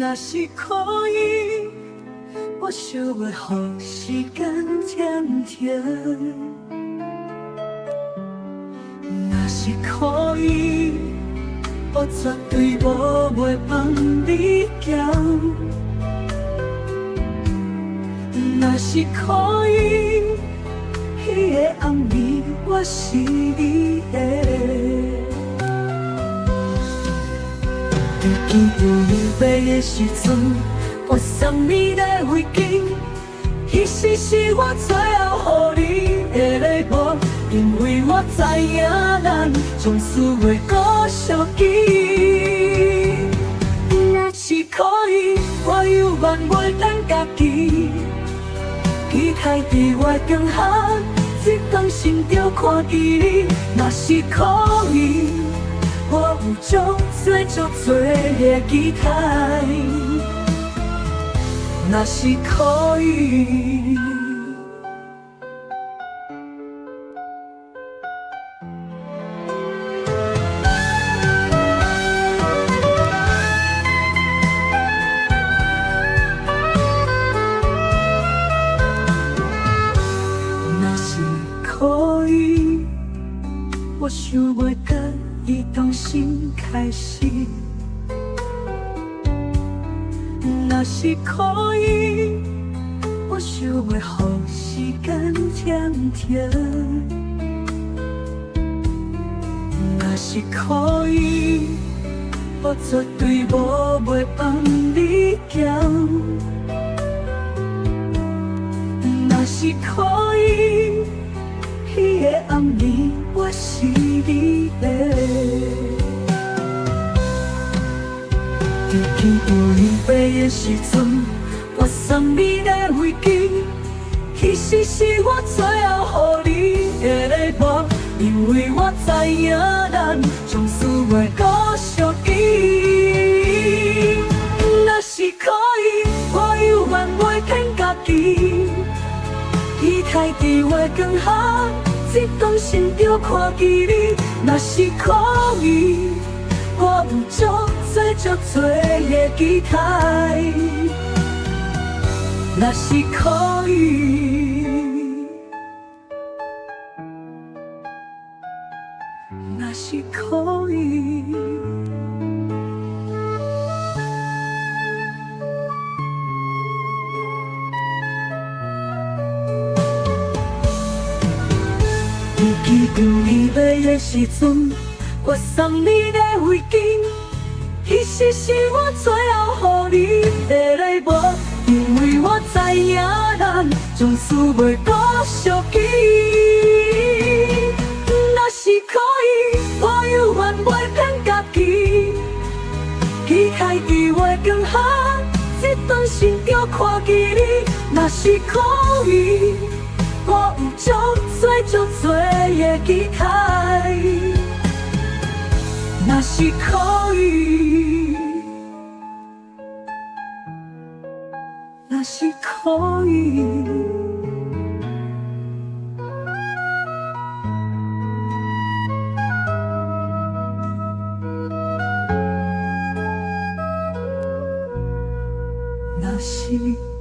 若是可以，我想要让时间停停。若是可以，我绝对无袂放你走。若是可以，迄个暗暝我是你的。记得你飞的时阵，我送你的围巾，迄时是我最后予你的礼物，因为我知影咱从此袂搁相见。若是可以，我犹原袂等家己，期待伫我的江汉，一天心着看见你。若是可以，我有足多的期待。若是可以，若是可以，我想要跟伊重新开始。若是可以，我想要让时间停停。若是可以，我绝对无袂放你走。若是可以，迄个暗暝我是你的。记得你飞的时阵，我送你的围巾，迄时是我最后予你的礼物，因为我知影咱从此袂搁相见。若是可以，我犹原袂骗家己，期待伫我的江汉，一天心着看见你。若是可以，我有足多的期待。若是可以，若是可以。记得你飞的时阵，我送你的围巾，迄时是我最后予你的礼物，因为我知影咱从此袂搁相见。若是可以，我犹原袂骗家己，期待伫我的江汉，一天心着看见你。若是可以，我有足多的期待。若是可以，若是可以，若是。